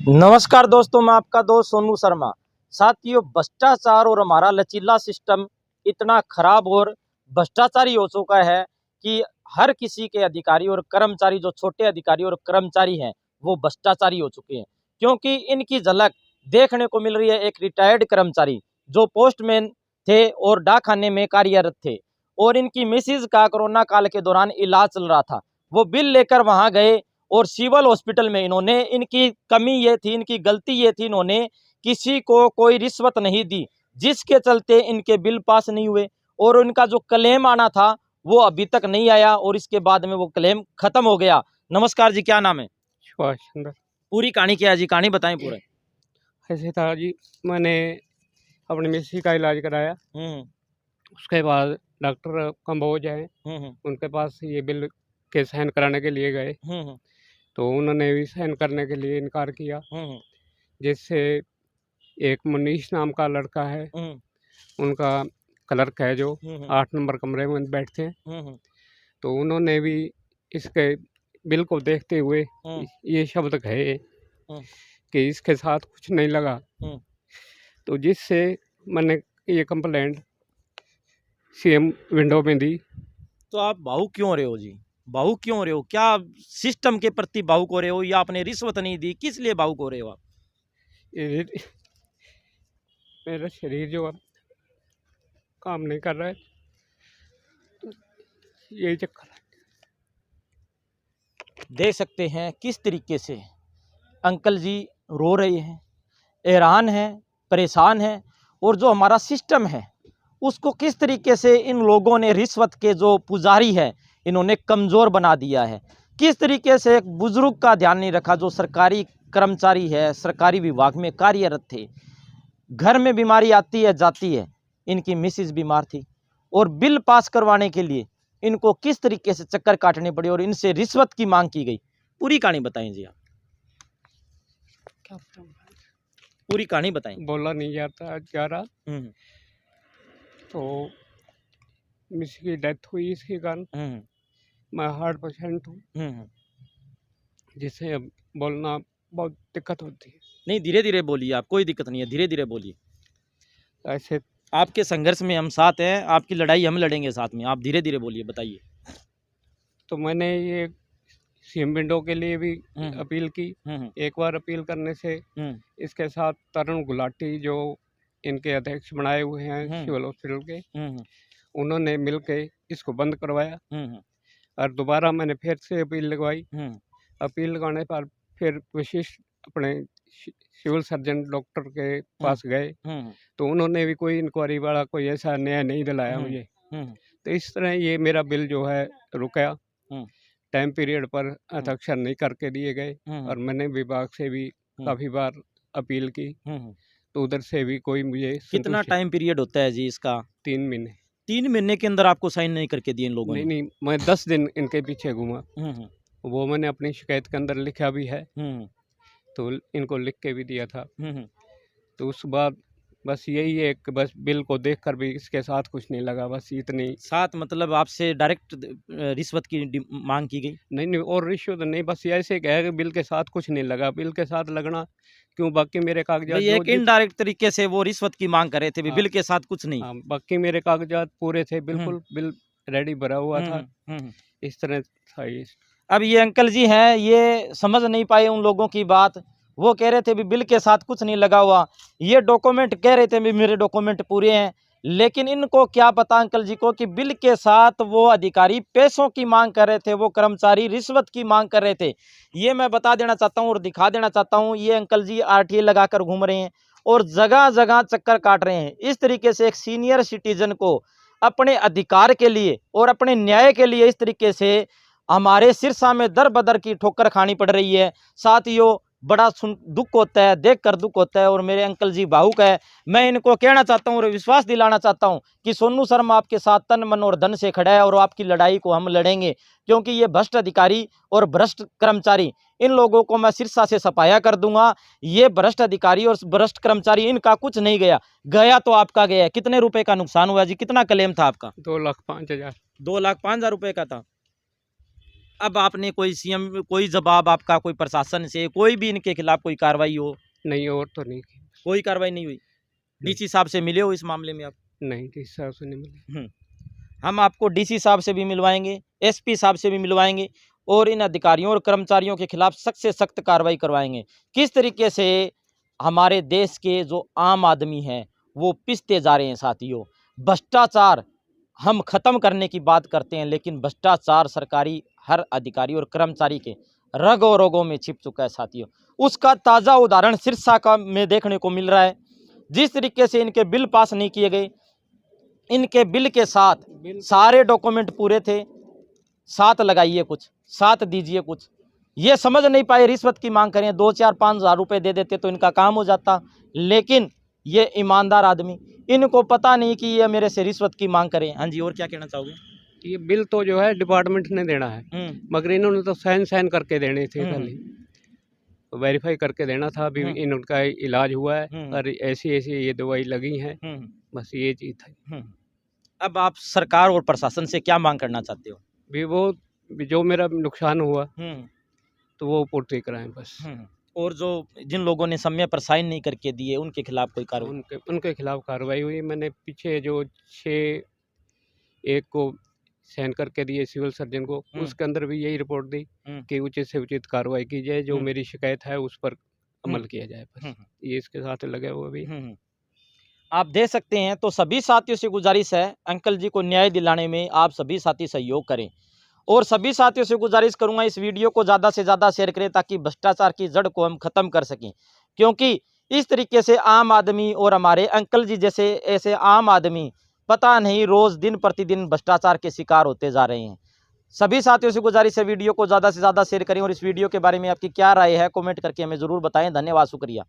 नमस्कार दोस्तों, मैं आपका दोस्त सोनू शर्मा। साथियों, भ्रष्टाचार और हमारा लचीला सिस्टम इतना खराब और भ्रष्टाचारी हो चुका है कि हर किसी के अधिकारी और कर्मचारी, जो छोटे अधिकारी और कर्मचारी हैं, वो भ्रष्टाचारी हो चुके हैं। क्योंकि इनकी झलक देखने को मिल रही है। एक रिटायर्ड कर्मचारी जो पोस्टमैन थे और डाकखाने में कार्यरत थे, और इनकी मिसिज का कोरोना काल के दौरान इलाज चल रहा था। वो बिल लेकर वहां गए और सिविल हॉस्पिटल में इन्होंने, इनकी कमी ये थी, इनकी गलती ये थी, इन्होंने किसी को कोई रिश्वत नहीं दी, जिसके चलते इनके बिल पास नहीं हुए और उनका जो क्लेम आना था वो अभी तक नहीं आया और इसके बाद में वो क्लेम खत्म हो गया। नमस्कार जी, क्या नाम है? सुभाष चंद्र। पूरी कहानी क्या है जी? कहानी बताएं पूरा। ऐसे था जी, मैंने अपनी मिस्सी का इलाज कराया। उसके बाद डॉक्टर कंबोज हैं, उनके पास ये बिल के साइन कराने के लिए गए, तो उन्होंने भी साइन करने के लिए इनकार किया। जिससे एक मुनीश नाम का लड़का है, उनका क्लर्क है, जो 8 नंबर कमरे में बैठते हैं, तो उन्होंने भी इसके बिल को देखते हुए ये शब्द कहे कि इसके साथ कुछ नहीं लगा। तो जिससे मैंने ये कंप्लेंट सीएम विंडो में दी। तो आप भावुक क्यों हो रहे हो जी? भावुक क्यों हो रहे हो? क्या सिस्टम के प्रति भावुक हो रहे हो या आपने रिश्वत नहीं दी? किस लिए भावुक हो रहे हो आप? मेरा शरीर जो अब काम नहीं कर रहा है, तो यही चक्कर है। देख सकते हैं किस तरीके से अंकल जी रो रहे हैं, हैरान हैं, परेशान हैं, और जो हमारा सिस्टम है उसको किस तरीके से इन लोगों ने, रिश्वत के जो पुजारी है, इन्होंने कमज़ोर बना दिया है। किस तरीके से एक बुजुर्ग का ध्यान नहीं रखा, जो सरकारी कर्मचारी है, सरकारी विभाग में कार्यरत थे। घर में बीमारी आती है जाती है, इनकी मिसिज बीमार थी और बिल पास करवाने के लिए इनको किस तरीके से चक्कर काटने पड़े और इनसे रिश्वत की मांग की गई। पूरी कहानी बताएं जी आप। क्या बताऊं? पूरी कहानी बताएं। बोला नहीं जाता जा रहा। तो मिस की डेथ हुई इसके कारण। मैं हार्ट पेशेंट हूँ, जिससे अब बोलना बहुत दिक्कत होती है। नहीं, धीरे धीरे बोलिए, आप, कोई दिक्कत नहीं है, धीरे धीरे बोलिए। ऐसे आपके संघर्ष में हम साथ हैं, आपकी लड़ाई हम लड़ेंगे साथ में, आप धीरे धीरे बोलिए, बताइए। तो मैंने ये सीएम विंडो के लिए भी अपील की। एक बार अपील करने से इसके साथ तरुण गुलाटी, जो इनके अध्यक्ष बनाए हुए हैं सिविल हॉस्पिटल के, उन्होंने मिलके इसको बंद करवाया। और दोबारा मैंने फिर से अपील लगवाई। अपील लगाने पर फिर विशिष्ट अपने सिविल सर्जन डॉक्टर के पास गए, तो उन्होंने भी कोई इंक्वायरी वाला कोई ऐसा न्याय नहीं दिलाया मुझे। तो इस तरह ये मेरा बिल जो है रुका। टाइम पीरियड पर हस्ताक्षर नहीं करके दिए गए, और मैंने विभाग से भी काफ़ी बार अपील की, तो उधर से भी कोई मुझे। कितना टाइम पीरियड होता है जी इसका? 3 महीने। 3 महीने के अंदर आपको साइन नहीं करके दिए इन लोगों ने? नहीं, मैं 10 दिन इनके पीछे घूमा। वो मैंने अपनी शिकायत के अंदर लिखा भी है, तो इनको लिख के भी दिया था। तो उस बाद बस यही है कि बस बिल को देखकर भी इसके साथ कुछ नहीं लगा, बस इतनी साथ, मतलब आपसे डायरेक्ट रिश्वत की मांग की गई? नहीं, और रिश्वत नहीं, बस ये ऐसे कहा कि बिल के साथ कुछ नहीं लगा। बिल के साथ लगना क्यों, बाकी मेरे कागजात एक इनडायरेक्ट तरीके से वो रिश्वत की मांग कर रहे थे, बिल के साथ कुछ नहीं। बाकी मेरे कागजात पूरे थे, बिल्कुल बिल रेडी भरा हुआ था। इस तरह था ये। अब ये अंकल जी हैं, ये समझ नहीं पाए उन लोगों की बात। वो कह रहे थे भी बिल के साथ कुछ नहीं लगा हुआ, ये डॉक्यूमेंट कह रहे थे भी मेरे डॉक्यूमेंट पूरे हैं, लेकिन इनको क्या पता अंकल जी को कि बिल के साथ वो अधिकारी पैसों की मांग कर रहे थे, वो कर्मचारी रिश्वत की मांग कर रहे थे। ये मैं बता देना चाहता हूँ और दिखा देना चाहता हूँ, ये अंकल जी आरटीए लगाकर घूम रहे हैं और जगह जगह चक्कर काट रहे हैं। इस तरीके से एक सीनियर सिटीजन को अपने अधिकार के लिए और अपने न्याय के लिए इस तरीके से हमारे सिरसा में दर बदर की ठोकर खानी पड़ रही है। साथियों, बड़ा दुख होता है, देखकर दुख होता है, और मेरे अंकल जी भावुक है। मैं इनको कहना चाहता हूँ और विश्वास दिलाना चाहता हूँ कि सोनू शर्मा आपके साथ तन मन और धन से खड़ा है और आपकी लड़ाई को हम लड़ेंगे, क्योंकि ये भ्रष्ट अधिकारी और भ्रष्ट कर्मचारी, इन लोगों को मैं सिरसा से सफाया कर दूंगा। ये भ्रष्ट अधिकारी और भ्रष्ट कर्मचारी, इनका कुछ नहीं गया, गया तो आपका गया। कितने रुपए का नुकसान हुआ जी? कितना क्लेम था आपका? 2,05,000। 2,05,000 रुपए का था। अब आपने कोई सीएम कोई जवाब आपका कोई प्रशासन से कोई भी इनके खिलाफ कोई कार्रवाई हो? नहीं, और तो नहीं की। कोई कार्रवाई नहीं हुई? डीसी साहब से मिले हो इस मामले में आप? नहीं, किस हिसाब से नहीं मिली। हम आपको डीसी साहब से भी मिलवाएंगे, एसपी साहब से भी मिलवाएंगे और इन अधिकारियों और कर्मचारियों के खिलाफ सख्त से सख्त कार्रवाई करवाएंगे। किस तरीके से हमारे देश के जो आम आदमी हैं वो पिसते जा रहे हैं साथियों। भ्रष्टाचार हम खत्म करने की बात करते हैं, लेकिन भ्रष्टाचार सरकारी हर अधिकारी और कर्मचारी के रगों रोगों में छिप चुका है साथियों। उसका ताज़ा उदाहरण सिरसा का में देखने को मिल रहा है। जिस तरीके से इनके बिल पास नहीं किए गए, इनके बिल के साथ सारे डॉक्यूमेंट पूरे थे, साथ लगाइए कुछ, साथ दीजिए कुछ, ये समझ नहीं पाए रिश्वत की मांग करें। 2-4-5 हज़ार रुपये दे देते तो इनका काम हो जाता, लेकिन ये ईमानदार आदमी, इनको पता नहीं कि ये मेरे से रिश्वत की मांग करें। हाँ जी, और क्या कहना चाहोगे? ये बिल तो जो है डिपार्टमेंट ने देना है, मगर इन्होंने तो साइन करके देने थे, खाली वेरीफाई करके देना था। अभी इनका इलाज हुआ है और ऐसी ये दवाई लगी है, बस ये चीज़ था। अब आप सरकार और प्रशासन से क्या मांग करना चाहते हो? जो मेरा नुकसान हुआ तो वो पूर्ति कराएं बस। और जो जिन लोगों ने समय पर साइन नहीं करके दिए उनके खिलाफ कोई कार्रवाई? उनके खिलाफ कार्रवाई हुई। मैंने पीछे जो 6/1 को साइन करके दिए सिविल सर्जन को, उसके अंदर भी यही रिपोर्ट दी कि उचित से उचित कार्रवाई की जाए, जो मेरी शिकायत है उस पर अमल किया जाए, बस ये इसके साथ लगे हुए अभी। आप दे सकते हैं। तो सभी साथियों से गुजारिश है, अंकल जी को न्याय दिलाने में आप सभी साथी सहयोग करें और सभी साथियों से गुजारिश करूंगा इस वीडियो को ज़्यादा से ज़्यादा शेयर करें ताकि भ्रष्टाचार की जड़ को हम खत्म कर सकें। क्योंकि इस तरीके से आम आदमी और हमारे अंकल जी जैसे ऐसे आम आदमी पता नहीं रोज़ दिन प्रतिदिन भ्रष्टाचार के शिकार होते जा रहे हैं। सभी साथियों से गुजारिश है वीडियो को ज़्यादा से ज़्यादा शेयर करें और इस वीडियो के बारे में आपकी क्या राय है कमेंट करके हमें ज़रूर बताएं। धन्यवाद, शुक्रिया।